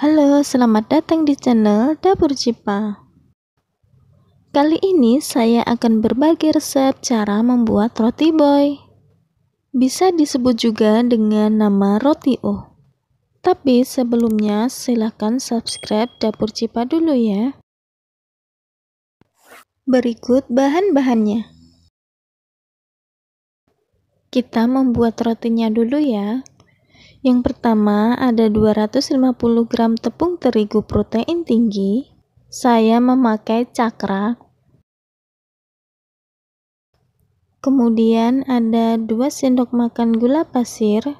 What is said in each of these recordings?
Halo, selamat datang di channel Dapur Cipa. Kali ini saya akan berbagi resep cara membuat roti boy. Bisa disebut juga dengan nama roti O. Tapi sebelumnya silahkan subscribe Dapur Cipa dulu ya. Berikut bahan-bahannya. Kita membuat rotinya dulu ya. Yang pertama ada 250 gram tepung terigu protein tinggi. Saya memakai cakra. Kemudian ada 2 sendok makan gula pasir,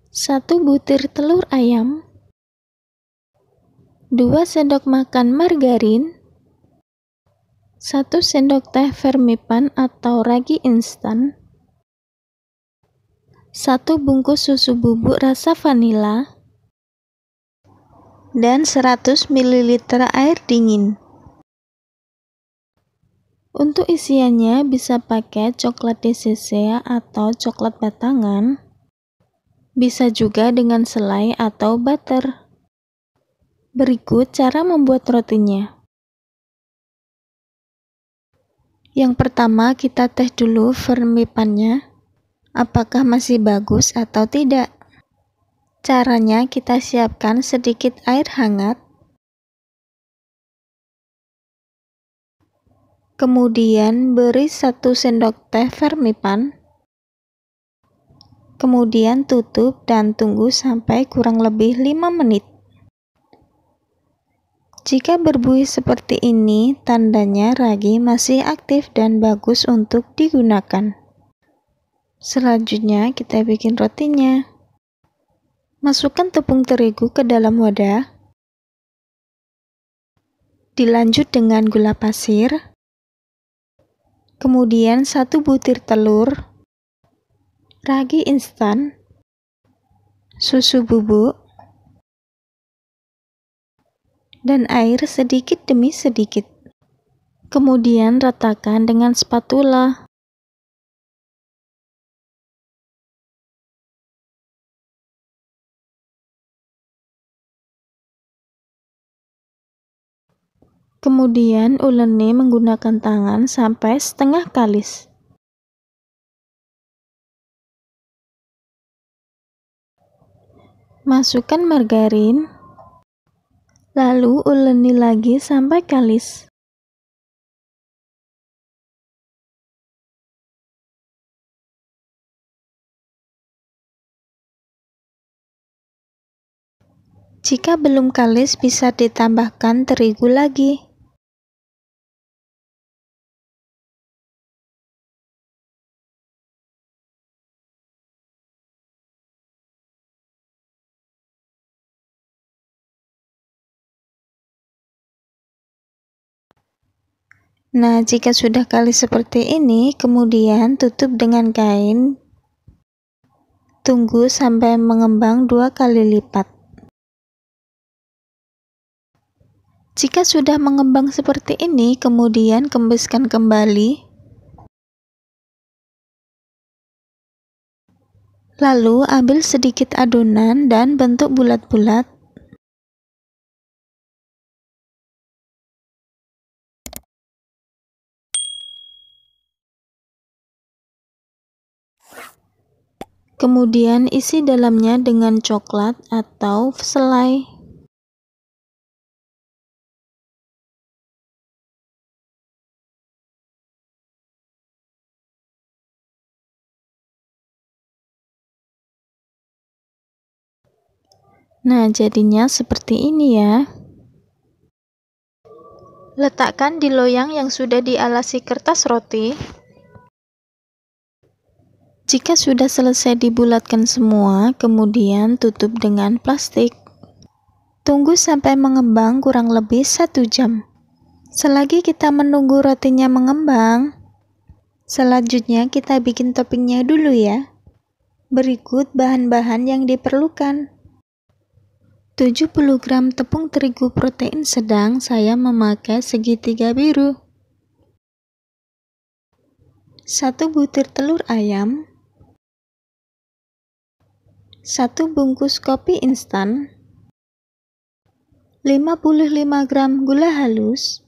1 butir telur ayam, 2 sendok makan margarin, 1 sendok teh vermipan atau ragi instan, 1 bungkus susu bubuk rasa vanila, dan 100 ml air dingin. Untuk isiannya bisa pakai coklat DCC atau coklat batangan, bisa juga dengan selai atau butter. Berikut cara membuat rotinya. Yang pertama kita tes dulu vermipannya, apakah masih bagus atau tidak. Caranya kita siapkan sedikit air hangat, kemudian beri 1 sendok teh vermipan, kemudian tutup dan tunggu sampai kurang lebih 5 menit. Jika berbuih seperti ini, tandanya ragi masih aktif dan bagus untuk digunakan. Selanjutnya kita bikin rotinya. Masukkan tepung terigu ke dalam wadah. Dilanjut dengan gula pasir. Kemudian 1 butir telur, ragi instan, susu bubuk, dan air sedikit demi sedikit. Kemudian ratakan dengan spatula. Kemudian uleni menggunakan tangan sampai setengah kalis. Masukkan margarin, lalu uleni lagi sampai kalis. Jika belum kalis bisa ditambahkan terigu lagi. Nah, jika sudah kalis seperti ini, kemudian tutup dengan kain. Tunggu sampai mengembang 2 kali lipat. Jika sudah mengembang seperti ini, kemudian kembiskan kembali. Lalu ambil sedikit adonan dan bentuk bulat-bulat. Kemudian isi dalamnya dengan coklat atau selai. Nah, jadinya seperti ini ya. Letakkan di loyang yang sudah dialasi kertas roti. Jika sudah selesai dibulatkan semua, kemudian tutup dengan plastik. Tunggu sampai mengembang kurang lebih 1 jam. Selagi kita menunggu rotinya mengembang, selanjutnya kita bikin toppingnya dulu ya. Berikut bahan-bahan yang diperlukan. 70 gram tepung terigu protein sedang, saya memakai segitiga biru. 1 butir telur ayam, 1 bungkus kopi instan, 55 gram gula halus,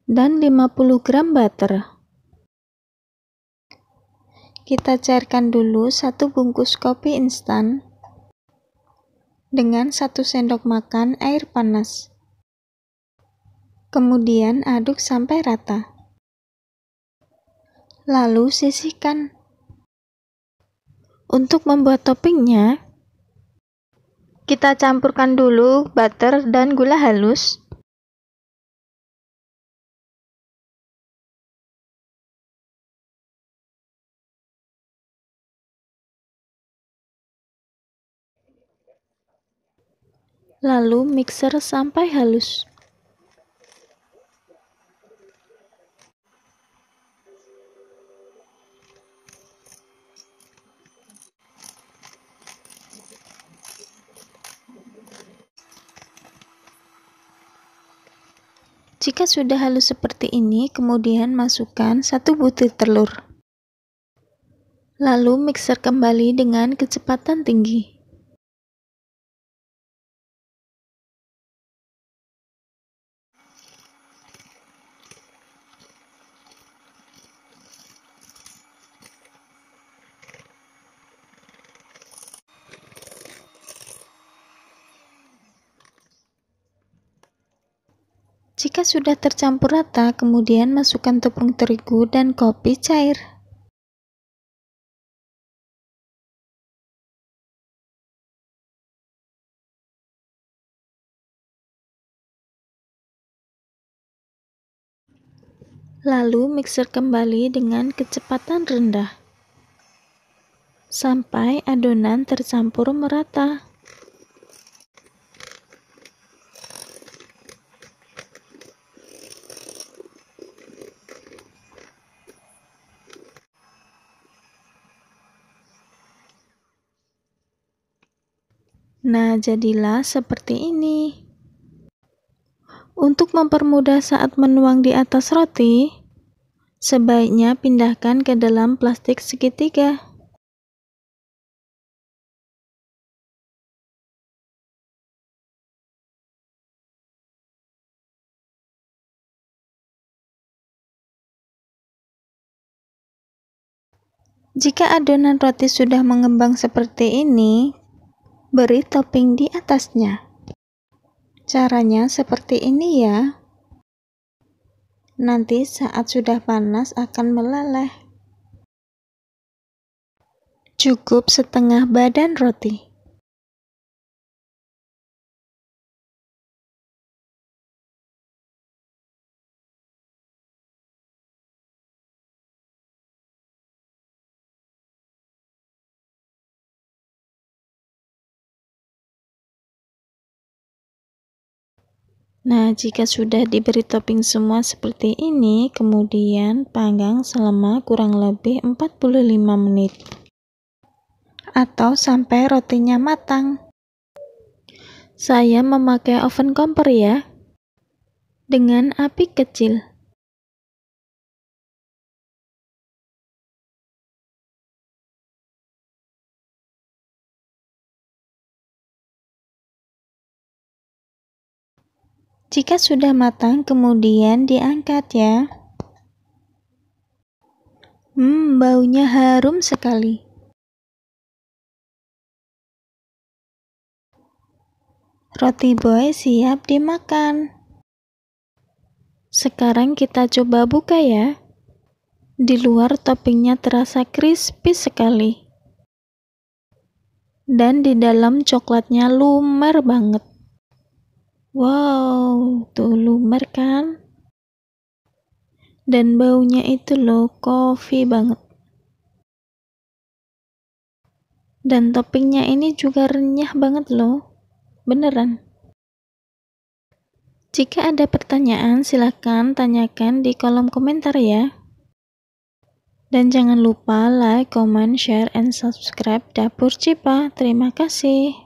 dan 50 gram butter. Kita cairkan dulu 1 bungkus kopi instan dengan 1 sendok makan air panas. Kemudian aduk sampai rata. Lalu sisihkan. Untuk membuat toppingnya, kita campurkan dulu butter dan gula halus. Lalu mixer sampai halus. Jika sudah halus seperti ini, kemudian masukkan 1 butir telur. Lalu mixer kembali dengan kecepatan tinggi. Jika sudah tercampur rata, kemudian masukkan tepung terigu dan kopi cair. Lalu mixer kembali dengan kecepatan rendah sampai adonan tercampur merata. Nah, jadilah seperti ini. Untuk mempermudah saat menuang di atas roti, sebaiknya pindahkan ke dalam plastik segitiga. Jika adonan roti sudah mengembang seperti ini, beri topping di atasnya. Caranya seperti ini ya. Nanti saat sudah panas akan meleleh. Cukup setengah badan roti. Nah, jika sudah diberi topping semua seperti ini, kemudian panggang selama kurang lebih 45 menit. Atau sampai rotinya matang. Saya memakai oven kompor ya, dengan api kecil. Jika sudah matang, kemudian diangkat ya. Baunya harum sekali. Roti boy siap dimakan. Sekarang kita coba buka ya. Di luar toppingnya terasa crispy sekali. Dan di dalam coklatnya lumer banget. Wow, tuh lumer kan? Dan baunya itu loh, coffee banget. Dan toppingnya ini juga renyah banget loh. Beneran. Jika ada pertanyaan, silakan tanyakan di kolom komentar ya. Dan jangan lupa like, comment, share, and subscribe Dapur Cipa. Terima kasih.